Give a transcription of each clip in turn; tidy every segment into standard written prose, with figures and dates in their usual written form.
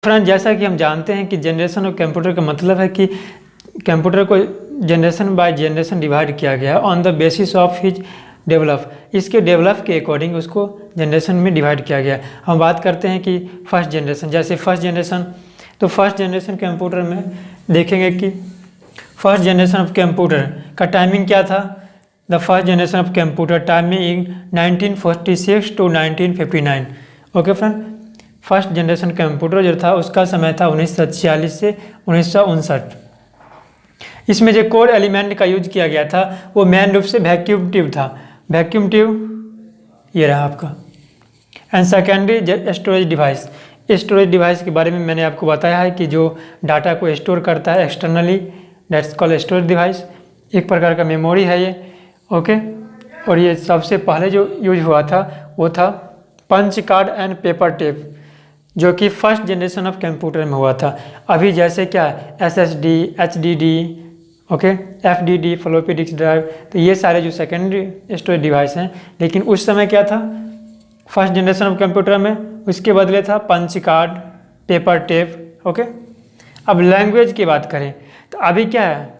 Friend, जैसा कि हम जानते हैं कि जनरेशन ऑफ कंप्यूटर का मतलब है कि कंप्यूटर को जनरेशन बाय जनरेशन डिवाइड किया गया है on the basis of his develop. इसके डेवलप के अकॉर्डिंग उसको जनरेशन में डिवाइड किया गया है। हम बात करते हैं कि फर्स्ट जनरेशन, जैसे फर्स्ट जनरेशन, तो फर्स्ट जनरेशन कंप्यूटर में देखेंगे कि फर्स्ट जनरेशन ऑफ कंप्यूटर का टाइमिंग क्या था। The first generation of computer timing 1946 to 1959। Okay friend, first generation computer जो था उसका समय था 1946 से 1959। इसमें जो कोर एलिमेंट का यूज किया गया था वो मेन रूप से वैक्यूम ट्यूब था। वैक्यूम ट्यूब ये रहा आपका। And secondary storage device. Storage device के बारे में मैंने आपको बताया है कि जो डाटा को स्टोर करता है externally, that's called storage device. एक प्रकार का मेमोरी है ये। ओके, और ये सबसे पहले जो यूज हुआ था वो था punch card and paper tape, जो कि फर्स्ट जनरेशन ऑफ कंप्यूटर में हुआ था। अभी जैसे क्या SSD, HDD, okay, FDD, floppy disk drive, तो ये सारे जो सेकेंडरी स्टोरेज डिवाइस हैं। लेकिन उस समय क्या था फर्स्ट जनरेशन ऑफ कंप्यूटर में, उसके बदले था punch card, paper tape. Okay, अब लैंग्वेज की बात करें तो अभी क्या है,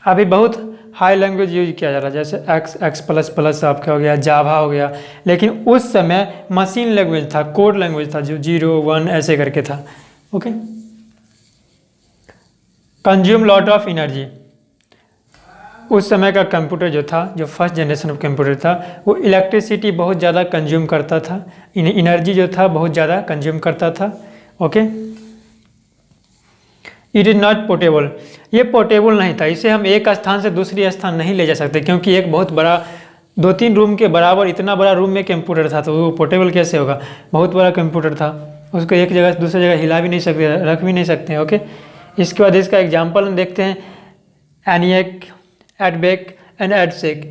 अभी बहुत हाई लैंग्वेज यूज किया जा रहा है, जैसे X++ आपका हो गया, जावा हो गया। लेकिन उस समय मशीन लैंग्वेज था, कोड लैंग्वेज था, जो 0 1 ऐसे करके था। Okay, consume lot of energy. उस समय का कंप्यूटर जो था, जो फर्स्ट जनरेशन ऑफ कंप्यूटर था, वो इलेक्ट्रिसिटी बहुत ज़्यादा कंज्यूम करता था, एनर्जी जो था बहुत ज़्यादा कंज्यूम करता था। Okay, it is not portable. ये पोर्टेबल नहीं था, इसे हम एक स्थान से दूसरी स्थान नहीं ले जा सकते, क्योंकि एक बहुत बड़ा 2-3 रूम के बराबर इतना बड़ा रूम में कंप्यूटर था, तो वो पोर्टेबल कैसे होगा। बहुत बड़ा कंप्यूटर था, उसको एक जगह से दूसरी जगह हिला भी नहीं सकते, रख भी नहीं सकते। ओके, इसके बाद इसका एग्जाम्पल हम देखते हैं ENIAC, एडबेक एंड एडसेक।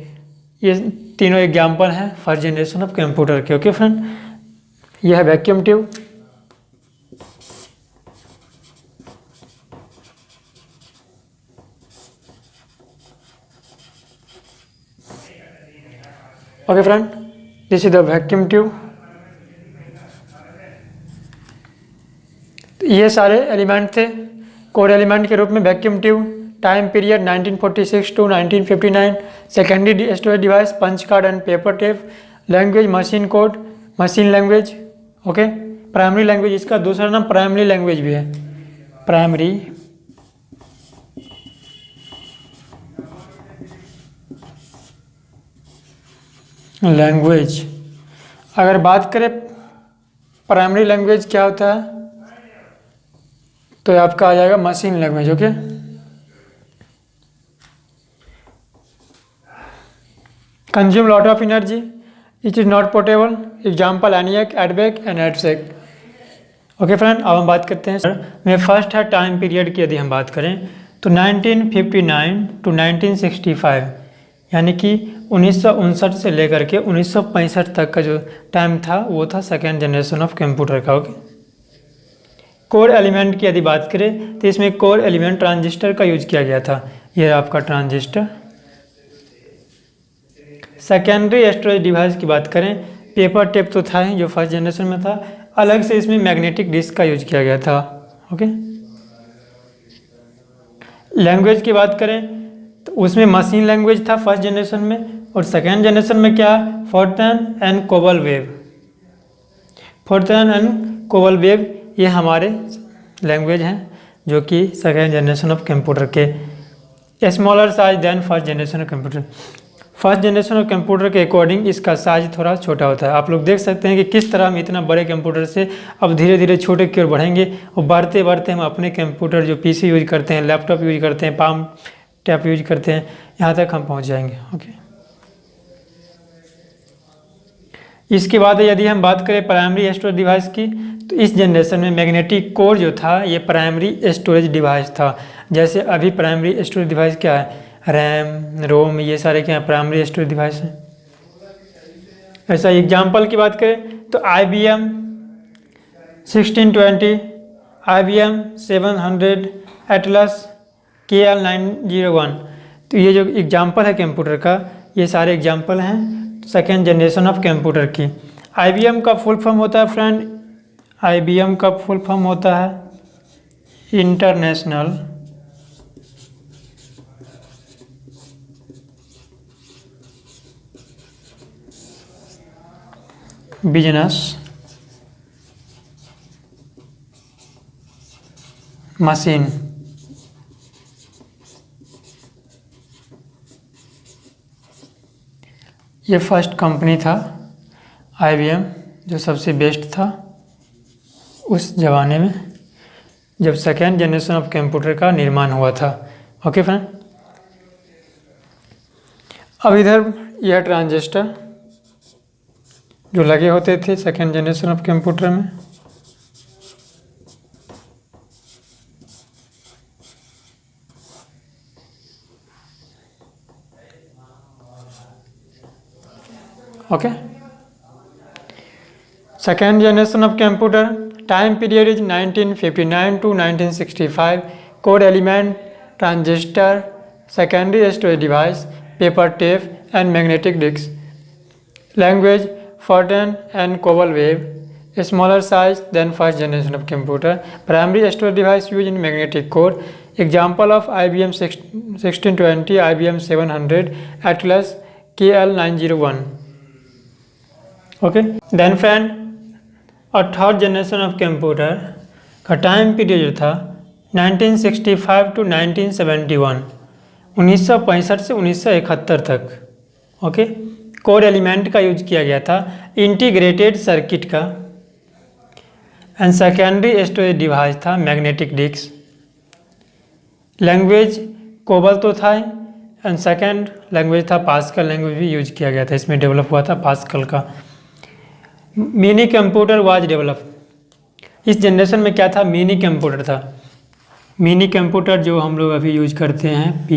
ये तीनों एग्जाम्पल हैं फर्स्ट जनरेशन ऑफ कंप्यूटर के। ओके फ्रेंड, यह है vacuum tube. Okay friend, this is the vacuum tube. ये सारे एलिमेंट थे कोर एलिमेंट के रूप में vacuum tube. Time period 1946 to 1959। Secondary storage device punch card and paper tape. Language machine code, machine language. Okay, primary language, इसका दूसरा नाम primary language भी है, प्राइमरी लैंग्वेज। अगर बात करें प्राइमरी लैंग्वेज क्या होता है, तो आपका आ जाएगा machine language. Okay, consume lot of energy, it is not portable. Example ENIAC, एडबेक एंड एडसेक। ओके फ्रेंड, अब हम बात करते हैं में फर्स्ट है टाइम पीरियड की। यदि हम बात करें तो 1959 टू 1965, यानी कि 1959 से लेकर के 1965 तक का जो टाइम था वो था सेकेंड जनरेशन ऑफ कंप्यूटर का। ओके, कोर एलिमेंट की यदि बात करें तो इसमें कोर एलिमेंट ट्रांजिस्टर का यूज किया गया था। यह आपका ट्रांजिस्टर। सेकेंडरी स्टोरेज डिवाइस की बात करें, पेपर टेप तो था ही जो फर्स्ट जनरेशन में था, अलग से इसमें मैग्नेटिक डिस्क का यूज किया गया था। ओके, लैंग्वेज की बात करें तो उसमें मशीन लैंग्वेज था फर्स्ट जनरेशन में, और सेकेंड जनरेशन में क्या, Fortran and COBOL wave. Fortran and COBOL wave ये हमारे लैंग्वेज हैं जो कि सेकेंड जनरेशन ऑफ कंप्यूटर के। Smaller size than first generation of computer. First generation of computer के अकॉर्डिंग इसका साइज थोड़ा छोटा होता है। आप लोग देख सकते हैं कि किस तरह हम इतना बड़े कंप्यूटर से अब धीरे धीरे छोटे की ओर बढ़ेंगे, और बढ़ते बढ़ते हम अपने कंप्यूटर जो PC यूज करते हैं, लैपटॉप यूज करते हैं, पाम टैप यूज करते हैं, यहाँ तक हम पहुँच जाएंगे। ओके, इसके बाद यदि हम बात करें प्राइमरी स्टोरेज डिवाइस की, तो इस जनरेशन में मैग्नेटिक कोर जो था ये प्राइमरी स्टोरेज डिवाइस था। जैसे अभी प्राइमरी स्टोरेज डिवाइस क्या है, रैम, रोम, ये सारे क्या है, प्राइमरी स्टोरेज डिवाइस हैं। ऐसा एग्जाम्पल की बात करें तो IBM 1620, IBM 700, एटलस, KL901। तो ये जो एग्जाम्पल है कंप्यूटर का, ये सारे एग्जाम्पल हैं सेकेंड जनरेशन ऑफ कंप्यूटर की। IBM का फुल फॉर्म होता है फ्रेंड IBM का फुल फॉर्म होता है इंटरनेशनल बिजनेस मशीन। ये फर्स्ट कंपनी था IBM जो सबसे बेस्ट था उस ज़माने में जब सेकेंड जनरेशन ऑफ कंप्यूटर का निर्माण हुआ था। ओके फ्रेंड, अब इधर यह ट्रांजिस्टर जो लगे होते थे सेकेंड जनरेशन ऑफ कंप्यूटर में, okay. Second generation of computer time period is 1959 to 1965। Code element, transistor, secondary storage device, paper tape and magnetic disk. Language Fortran and COBOL Web, smaller size than first generation of computer. Primary storage device used in magnetic core. Example of IBM 1620, IBM 700, Atlas, KL901. Okay. Then friend, और third generation of computer का time period जो था 1965 to 1971, 1965 से 1971 तक। Okay. Code element का use किया गया था, इंटीग्रेटेड सर्किट का, एंड सेकेंडरी स्टोरेज डिवाइस था मैग्नेटिक डिस्क। लैंग्वेज कोबल तो था एंड सेकेंड लैंग्वेज था पास्कल लैंग्वेज भी यूज किया गया था, इसमें डेवलप हुआ था पास्कल का। Mini computer was develop. इस जनरेशन में क्या था, मिनी कंप्यूटर था। मिनी कंप्यूटर जो हम लोग अभी यूज करते हैं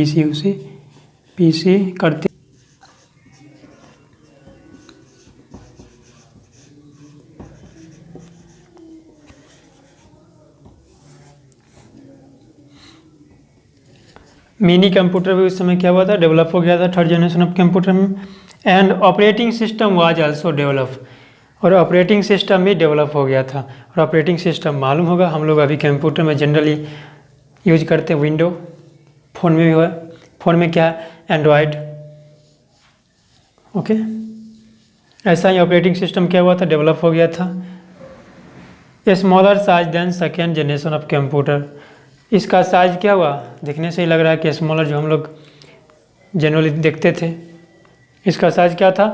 पीसी करते। मिनी कंप्यूटर भी उस समय क्या हुआ था, डेवलप हो गया था थर्ड जनरेशन ऑफ कंप्यूटर में। And operating system was also develop, और ऑपरेटिंग सिस्टम भी डेवलप हो गया था। और ऑपरेटिंग सिस्टम मालूम होगा हम लोग अभी कंप्यूटर में जनरली यूज करते हैं विंडो, फ़ोन में भी हुआ, फ़ोन में क्या है एंड्रॉयड। ओके, ऐसा ही ऑपरेटिंग सिस्टम क्या हुआ था, डेवलप हो गया था। Smaller size than second generation of computer. इसका साइज क्या हुआ, देखने से ही लग रहा है कि स्मॉलर जो हम लोग जनरली देखते थे, इसका साइज क्या था,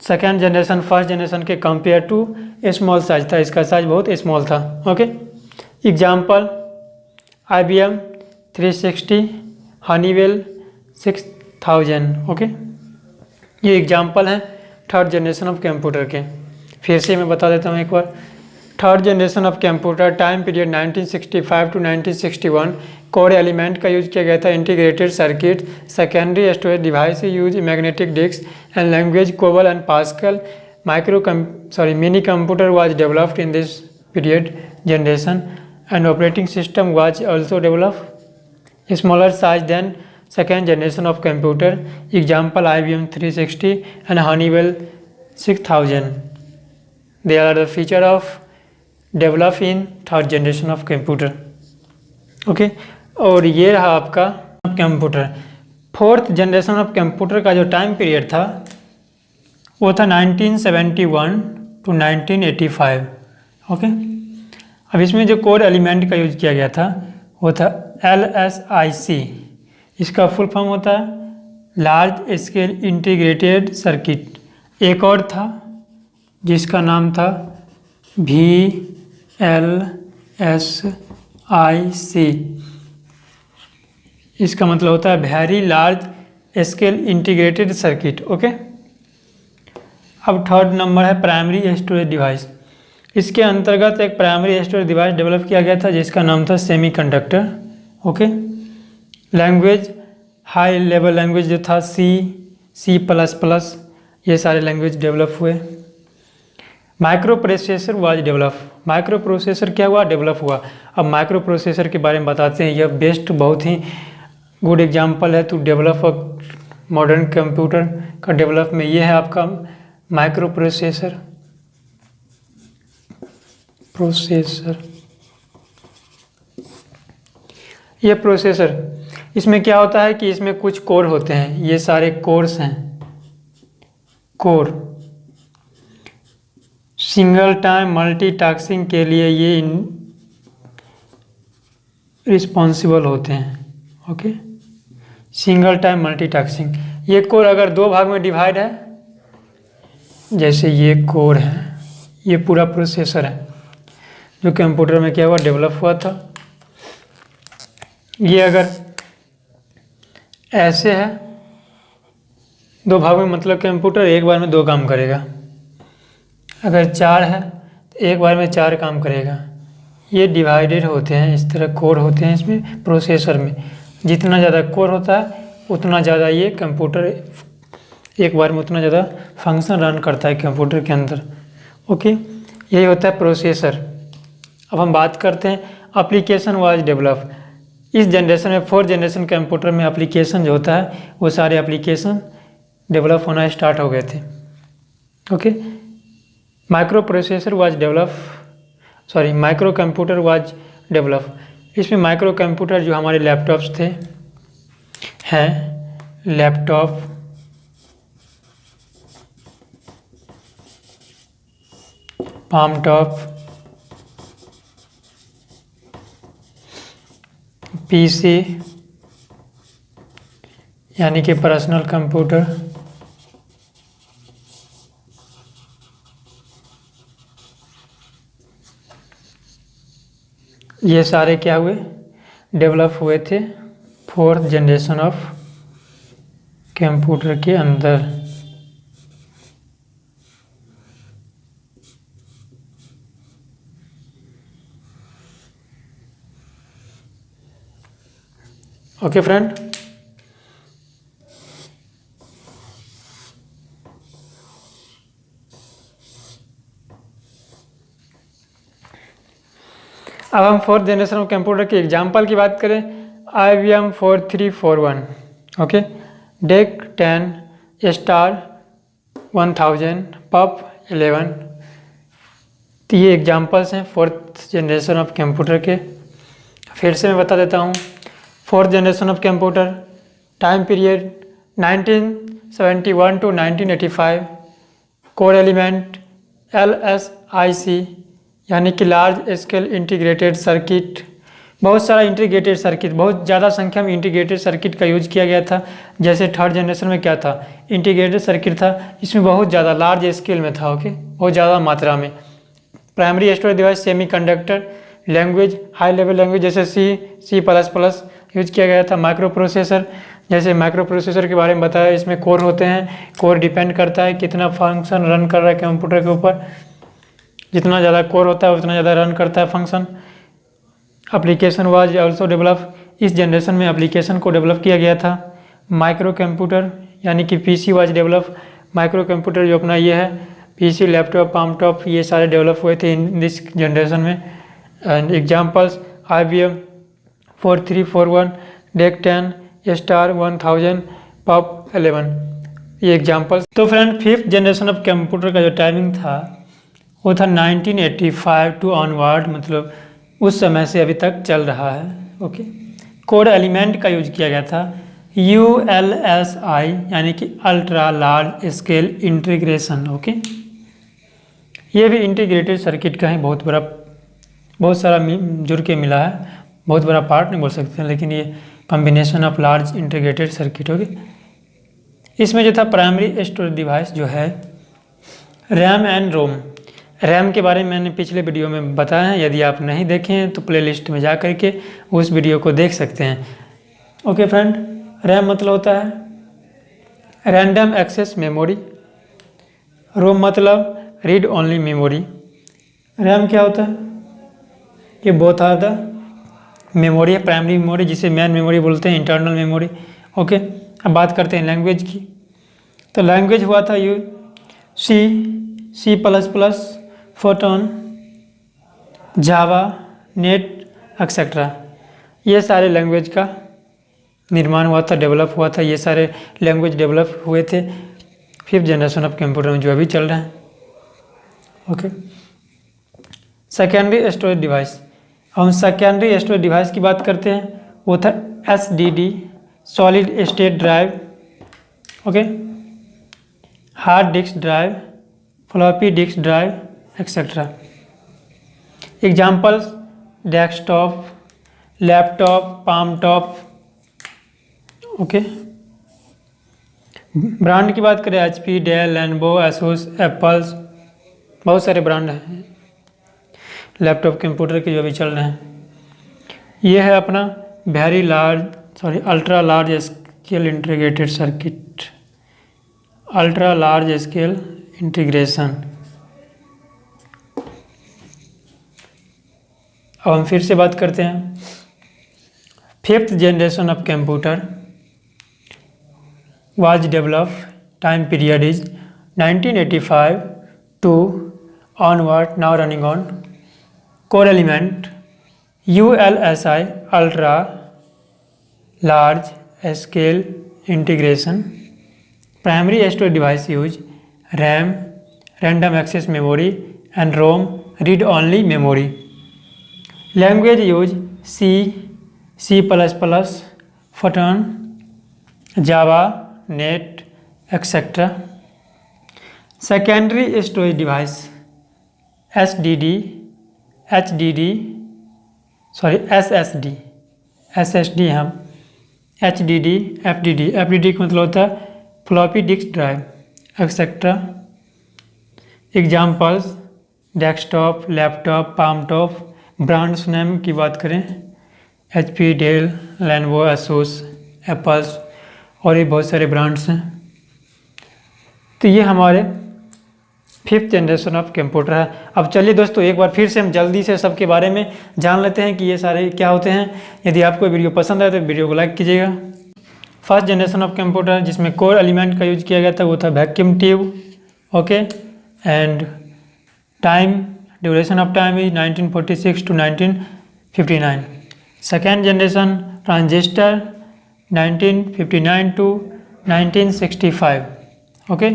सेकेंड जनरेशन फर्स्ट जनरेशन के कंपेयर टू स्मॉल साइज था, इसका साइज बहुत स्मॉल था। Okay. Example IBM 360, Honeywell 6000। Okay, ये एग्जाम्पल हैं थर्ड जनरेशन ऑफ कंप्यूटर के। फिर से मैं बता देता हूँ एक बार। Third generation of computer time period 1965 to 1961। Core element का यूज किया गया था, integrated circuit, secondary storage device use magnetic disk and language COBOL and pascal. Mini computer was developed in this period generation and operating system was also developed, smaller size than second generation of computer. Example IBM 360 and Honeywell 6000. They are the feature of develop in third generation of computer. Okay, और ये रहा आपका computer. Fourth generation of computer का जो time period था वो था 1971 to 1985। Okay, अब इसमें जो कोड एलिमेंट का यूज किया गया था वो था LSIC। इसका फुल फॉर्म होता है लार्ज स्केल इंटीग्रेटेड सर्किट। एक और था जिसका नाम था VLSIC। इसका मतलब होता है very large scale integrated circuit. Okay, अब थर्ड नंबर है प्राइमरी स्टोरेज डिवाइस। इसके अंतर्गत एक प्राइमरी स्टोरेज डिवाइस डेवलप किया गया था जिसका नाम था semiconductor. Okay, language high level language जो था C++, ये सारे लैंग्वेज डेवलप हुए। Micro processor was develop. Micro processor क्या हुआ, डेवलप हुआ। अब माइक्रो प्रोसेसर के बारे में बताते हैं। यह बेस्ट बहुत ही गुड एग्जांपल है to develop a modern computer का डेवलप में। ये है आपका माइक्रो प्रोसेसर। प्रोसेसर। ये प्रोसेसर, इसमें क्या होता है कि इसमें कुछ कोर होते हैं, ये सारे कोर्स हैं, कोर। सिंगल टाइम मल्टीटास्किंग के लिए ये रिस्पॉन्सिबल होते हैं। Okay, single time multitasking. ये कोर अगर दो भाग में डिवाइड है, जैसे ये कोर है, ये पूरा प्रोसेसर है जो कंप्यूटर में क्या हुआ, डेवलप हुआ था। ये अगर ऐसे है दो भाग में, मतलब कंप्यूटर एक बार में दो काम करेगा। अगर चार है तो एक बार में चार काम करेगा। ये डिवाइडेड होते हैं, इस तरह कोर होते हैं इसमें प्रोसेसर में। जितना ज़्यादा कोर होता है उतना ज़्यादा ये कंप्यूटर एक बार में उतना ज़्यादा फंक्शन रन करता है कंप्यूटर के अंदर। ओके, यही होता है प्रोसेसर। अब हम बात करते हैं एप्लीकेशन वाज डेवलप। इस जनरेशन में, फोर्थ जनरेशन कंप्यूटर में एप्लीकेशन जो होता है वो सारे एप्लीकेशन डेवलप होना स्टार्ट हो गए थे। Okay, micro processor was develop, sorry micro computer was develop. इसमें माइक्रो कंप्यूटर जो हमारे लैपटॉप्स थे हैं, लैपटॉप, पाम टॉप, पीसी यानी कि पर्सनल कंप्यूटर, ये सारे क्या हुए, डेवलप हुए थे फोर्थ जनरेशन ऑफ कंप्यूटर के अंदर। ओके फ्रेंड, अब हम फोर्थ जनरेशन ऑफ कंप्यूटर के एग्जाम्पल की बात करें। IBM 4341, ओके, डेक 10 स्टार 1000 पप 11। तो ये एग्जाम्पल्स हैं फोर्थ जनरेशन ऑफ कंप्यूटर के। फिर से मैं बता देता हूँ, fourth generation of computer time period 1971 to 1985, core element LSIC यानी कि लार्ज स्केल इंटीग्रेटेड सर्किट। बहुत सारा इंटीग्रेटेड सर्किट, बहुत ज़्यादा संख्या में इंटीग्रेटेड सर्किट का यूज किया गया था। जैसे थर्ड जनरेशन में क्या था, इंटीग्रेटेड सर्किट था, इसमें बहुत ज़्यादा लार्ज स्केल में था। ओके, बहुत ज़्यादा मात्रा में। Primary storage device, semi conductor, language high level language जैसे C++ यूज किया गया था। माइक्रो प्रोसेसर, जैसे माइक्रो प्रोसेसर के बारे में बताया, इसमें कोर होते हैं। कोर डिपेंड करता है कितना फंक्शन रन कर रहा है कंप्यूटर के ऊपर। जितना ज़्यादा कोर होता है उतना ज़्यादा रन करता है function. Application was also develop, इस जनरेशन में एप्लीकेशन को डेवलप किया गया था। माइक्रो कंप्यूटर यानी कि PC was develop. Micro computer जो अपना ये है, PC, लैपटॉप, पाम टॉप, ये सारे डेवलप हुए थे इन दिस जनरेशन में। And examples IBM 4341, deck 10 star 1000 पप 11, ये एग्जाम्पल्स। तो friend, fifth generation of computer का जो टाइमिंग था वो था 1985 टू ऑनवर्ड, मतलब उस समय से अभी तक चल रहा है। ओके, कोड एलिमेंट का यूज किया गया था ULSI यानी कि ultra large scale integration. Okay, ये भी इंटीग्रेटेड सर्किट का ही बहुत सारा जुड़ के मिला है। बहुत बड़ा पार्ट नहीं बोल सकते हैं, लेकिन ये combination of large integrated circuit होगी। इसमें जो था प्राइमरी स्टोरेज डिवाइस जो है रैम एंड रोम। रैम के बारे में मैंने पिछले वीडियो में बताया है, यदि आप नहीं देखे हैं तो प्लेलिस्ट में जा करके उस वीडियो को देख सकते हैं। ओके फ्रेंड, रैम मतलब होता है रैंडम एक्सेस मेमोरी, रोम मतलब रीड ओनली मेमोरी। रैम क्या होता है, ये बोथ आर द मेमोरी है, प्राइमरी मेमोरी जिसे मेन मेमोरी बोलते हैं, इंटरनल मेमोरी। ओके, अब बात करते हैं लैंग्वेज की। तो लैंग्वेज हुआ था C++, फोटोन, जावा, नेट एक्सेट्रा। ये सारे लैंग्वेज का निर्माण हुआ था, डेवलप हुआ था। ये सारे लैंग्वेज डेवलप हुए थे फिफ्थ जनरेशन ऑफ कंप्यूटर में जो अभी चल रहे हैं। ओके, सेकेंडरी स्टोरेज डिवाइस, हम सेकेंडरी स्टोरेज डिवाइस की बात करते हैं, वो था SSD, solid state drive, okay, hard disk drive, floppy disk drive etcetera. Examples desktop, laptop, palm top, okay. Brand की बात करें HP, Dell, Lenovo, Asus, Apples, बहुत सारे ब्रांड हैं लैपटॉप कंप्यूटर के जो भी चल रहे हैं। ये है अपना ultra large scale integrated circuit, ultra large scale integration. अब हम फिर से बात करते हैं, 5th generation of computer was developed, time period is 1985 to onward, now running on core element ULSI, ultra large scale integration, primary storage device use RAM, random access memory and ROM, read only memory, language use C, C++, Fortran, Java, net etcetera. Secondary storage device SSD, हम HDD, FDD का मतलब होता है floppy disk drive etcetera. Examples desktop, laptop, palm top. Brands name की बात करें HP, Dell, Lenovo, Asus, Apples और ये बहुत सारे ब्रांड्स हैं। तो ये हमारे 5th जनरेशन ऑफ कंप्यूटर है। अब चलिए दोस्तों एक बार फिर से हम जल्दी से सबके बारे में जान लेते हैं कि ये सारे क्या होते हैं। यदि आपको वीडियो पसंद आए तो वीडियो को लाइक कीजिएगा। फर्स्ट जनरेशन ऑफ कंप्यूटर जिसमें कोर एलिमेंट का यूज किया गया था वो था vacuum tube, okay, and duration of time is 1946 to 1959। Second generation transistor 1959 to 1965, okay,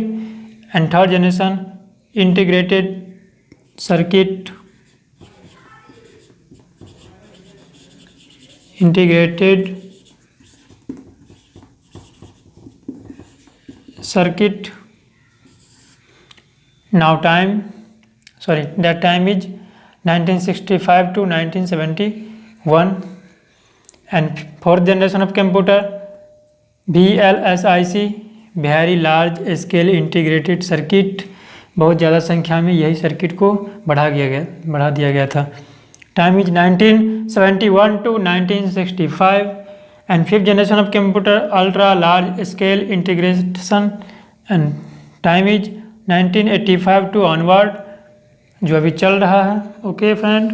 and third generation integrated circuit, now that time is 1965 to 1971, and fourth generation of computer VLSIC, very large scale integrated circuit, बहुत ज़्यादा संख्या में यही circuit को बढ़ा दिया गया था। Time is 1971 to 1965, and fifth generation of computer ultra large scale integration, and time is 1985 to onward, जो अभी चल रहा है। Okay friend.